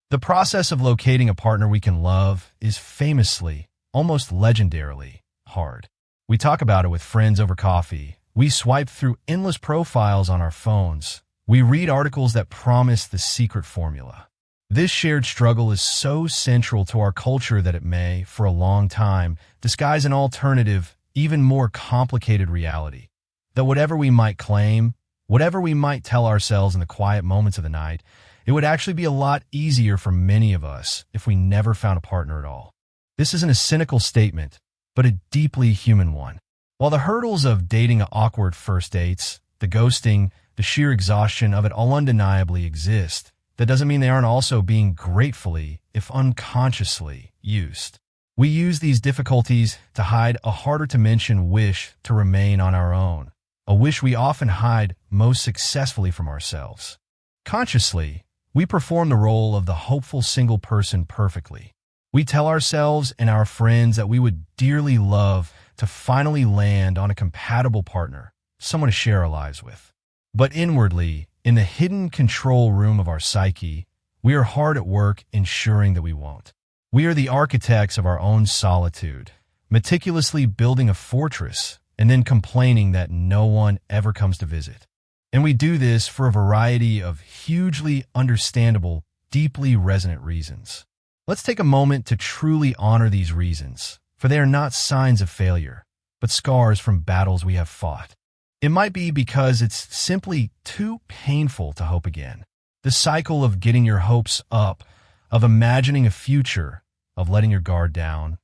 The process of locating a partner we can love is famously, almost legendarily, hard. We talk about it with friends over coffee. We swipe through endless profiles on our phones. We read articles that promise the secret formula. This shared struggle is so central to our culture that it may, for a long time, disguise an alternative, even more complicated reality. That whatever we might claim, whatever we might tell ourselves in the quiet moments of the night, it would actually be a lot easier for many of us if we never found a partner at all. This isn't a cynical statement, but a deeply human one. While the hurdles of dating awkward first dates, the ghosting, the sheer exhaustion of it all undeniably exist, that doesn't mean they aren't also being gratefully, if unconsciously, used. We use these difficulties to hide a harder-to-mention wish to remain on our own, a wish we often hide most successfully from ourselves. Consciously, we perform the role of the hopeful single person perfectly. We tell ourselves and our friends that we would dearly love to finally land on a compatible partner, someone to share our lives with. But inwardly, in the hidden control room of our psyche, we are hard at work ensuring that we won't. We are the architects of our own solitude, meticulously building a fortress and then complaining that no one ever comes to visit. And we do this for a variety of hugely understandable, deeply resonant reasons. Let's take a moment to truly honor these reasons, for they are not signs of failure, but scars from battles we have fought. It might be because it's simply too painful to hope again. The cycle of getting your hopes up, of imagining a future, of letting your guard down,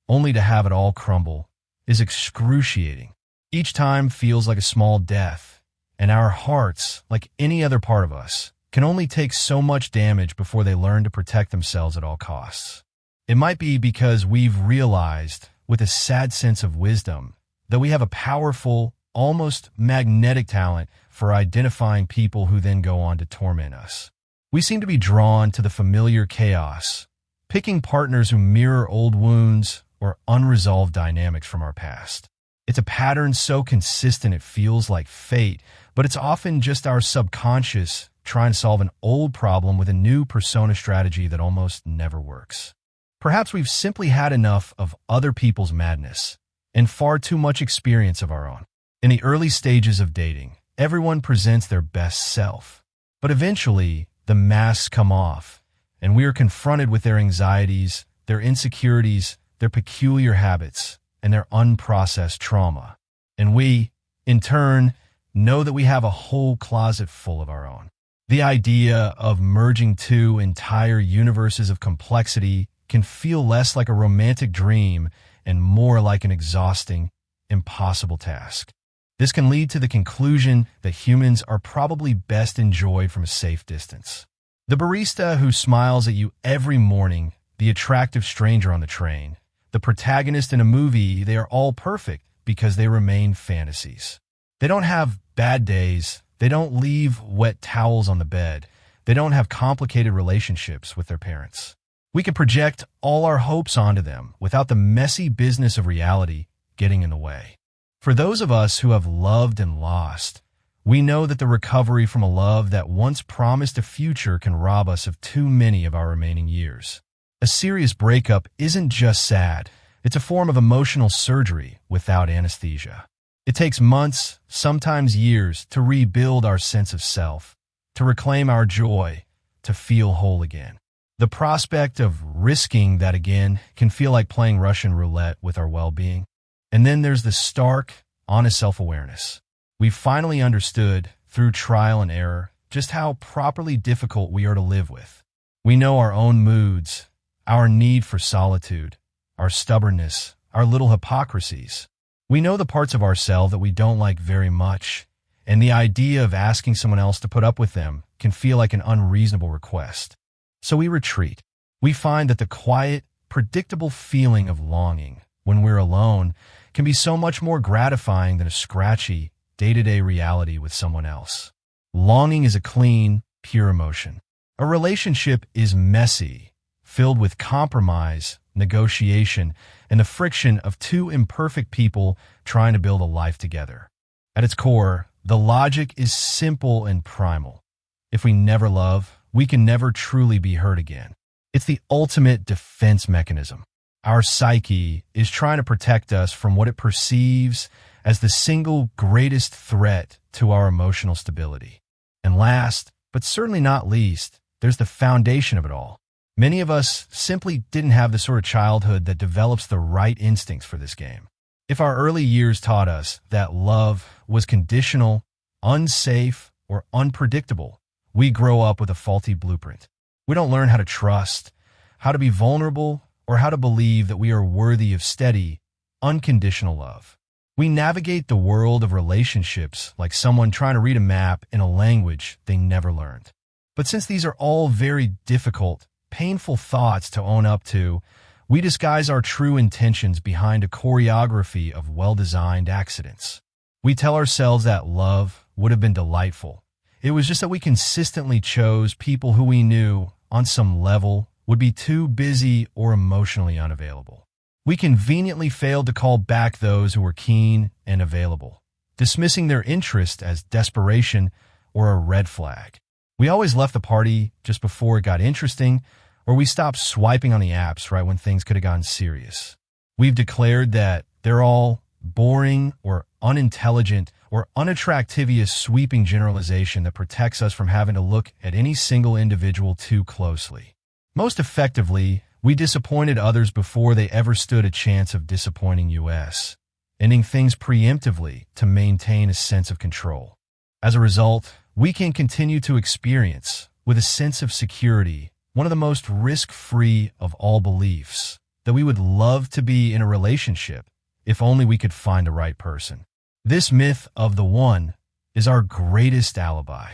only to have it all crumble, is excruciating. Each time feels like a small death, and our hearts, like any other part of us, can only take so much damage before they learn to protect themselves at all costs. It might be because we've realized, with a sad sense of wisdom, that we have a powerful, almost magnetic talent for identifying people who then go on to torment us. We seem to be drawn to the familiar chaos, picking partners who mirror old wounds or unresolved dynamics from our past. It's a pattern so consistent it feels like fate, but it's often just our subconscious trying to solve an old problem with a new persona strategy that almost never works. Perhaps we've simply had enough of other people's madness and far too much experience of our own. In the early stages of dating, everyone presents their best self. But eventually, the masks come off, and we are confronted with their anxieties, their insecurities, their peculiar habits, and their unprocessed trauma. And we, in turn, know that we have a whole closet full of our own. The idea of merging two entire universes of complexity can feel less like a romantic dream and more like an exhausting, impossible task. This can lead to the conclusion that humans are probably best enjoyed from a safe distance. The barista who smiles at you every morning, the attractive stranger on the train, the protagonist in a movie, they are all perfect because they remain fantasies. They don't have bad days. They don't leave wet towels on the bed. They don't have complicated relationships with their parents. We can project all our hopes onto them without the messy business of reality getting in the way. For those of us who have loved and lost, we know that the recovery from a love that once promised a future can rob us of too many of our remaining years. A serious breakup isn't just sad. It's a form of emotional surgery without anesthesia. It takes months, sometimes years, to rebuild our sense of self, to reclaim our joy, to feel whole again. The prospect of risking that again can feel like playing Russian roulette with our well-being. And then there's the stark, honest self-awareness. We've finally understood, through trial and error, just how properly difficult we are to live with. We know our own moods, our need for solitude, our stubbornness, our little hypocrisies. We know the parts of ourselves that we don't like very much, and the idea of asking someone else to put up with them can feel like an unreasonable request. So we retreat. We find that the quiet, predictable feeling of longing when we're alone can be so much more gratifying than a scratchy, day-to-day reality with someone else. Longing is a clean, pure emotion. A relationship is messy, filled with compromise, negotiation, and the friction of two imperfect people trying to build a life together. At its core, the logic is simple and primal. If we never love, we can never truly be hurt again. It's the ultimate defense mechanism. Our psyche is trying to protect us from what it perceives as the single greatest threat to our emotional stability. And last, but certainly not least, there's the foundation of it all. Many of us simply didn't have the sort of childhood that develops the right instincts for this game. If our early years taught us that love was conditional, unsafe, or unpredictable, we grow up with a faulty blueprint. We don't learn how to trust, how to be vulnerable, or how to believe that we are worthy of steady, unconditional love. We navigate the world of relationships like someone trying to read a map in a language they never learned. But since these are all very difficult, painful thoughts to own up to, we disguise our true intentions behind a choreography of well-designed accidents. We tell ourselves that love would have been delightful. It was just that we consistently chose people who we knew, on some level, would be too busy or emotionally unavailable. We conveniently failed to call back those who were keen and available, dismissing their interest as desperation or a red flag. We always left the party just before it got interesting, or we stopped swiping on the apps right when things could have gotten serious. We've declared that they're all boring or unintelligent or unattractivious sweeping generalization that protects us from having to look at any single individual too closely. Most effectively, we disappointed others before they ever stood a chance of disappointing us, ending things preemptively to maintain a sense of control. As a result, we can continue to experience, with a sense of security, one of the most risk-free of all beliefs, that we would love to be in a relationship if only we could find the right person. This myth of the one is our greatest alibi.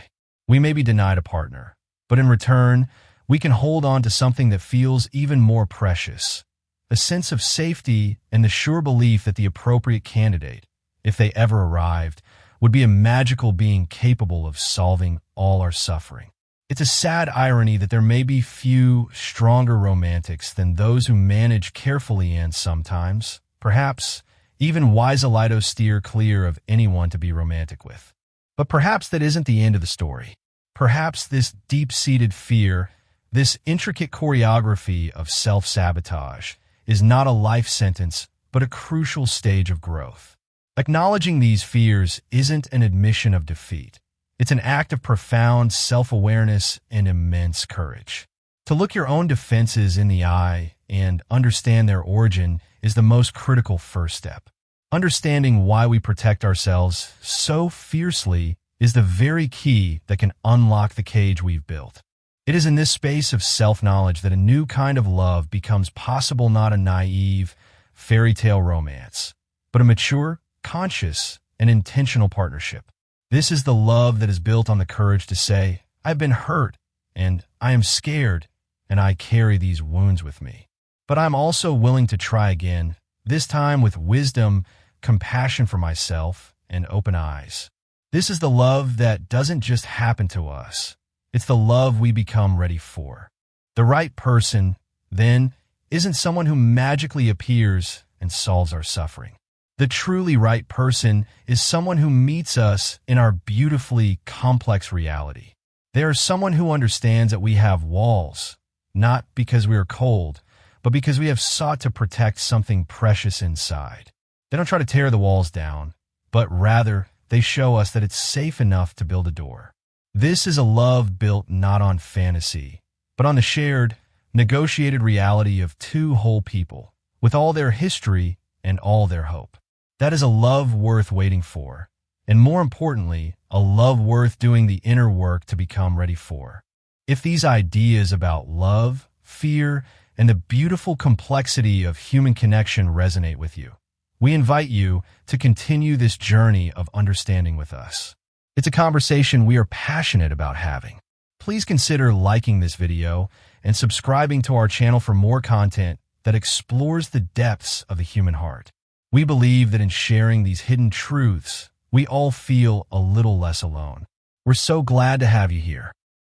We may be denied a partner, but in return, we can hold on to something that feels even more precious, a sense of safety and the sure belief that the appropriate candidate, if they ever arrived, would be a magical being capable of solving all our suffering. It's a sad irony that there may be few stronger romantics than those who manage carefully and sometimes, perhaps, even wise-a-lido steer clear of anyone to be romantic with. But perhaps that isn't the end of the story. Perhaps this deep-seated fear, this intricate choreography of self-sabotage, is not a life sentence, but a crucial stage of growth. Acknowledging these fears isn't an admission of defeat. It's an act of profound self-awareness and immense courage. To look your own defenses in the eye and understand their origin is the most critical first step. Understanding why we protect ourselves so fiercely is the very key that can unlock the cage we've built. It is in this space of self-knowledge that a new kind of love becomes possible, not a naive, fairy tale romance, but a mature, conscious, and intentional partnership. This is the love that is built on the courage to say, I've been hurt, and I am scared, and I carry these wounds with me. But I'm also willing to try again, this time with wisdom, compassion for myself, and open eyes. This is the love that doesn't just happen to us. It's the love we become ready for. The right person, then, isn't someone who magically appears and solves our suffering. The truly right person is someone who meets us in our beautifully complex reality. They are someone who understands that we have walls, not because we are cold, but because we have sought to protect something precious inside. They don't try to tear the walls down, but rather they show us that it's safe enough to build a door. This is a love built not on fantasy, but on the shared, negotiated reality of two whole people, with all their history and all their hope. That is a love worth waiting for, and more importantly, a love worth doing the inner work to become ready for. If these ideas about love, fear, and the beautiful complexity of human connection resonate with you, we invite you to continue this journey of understanding with us. It's a conversation we are passionate about having. Please consider liking this video and subscribing to our channel for more content that explores the depths of the human heart. We believe that in sharing these hidden truths, we all feel a little less alone. We're so glad to have you here.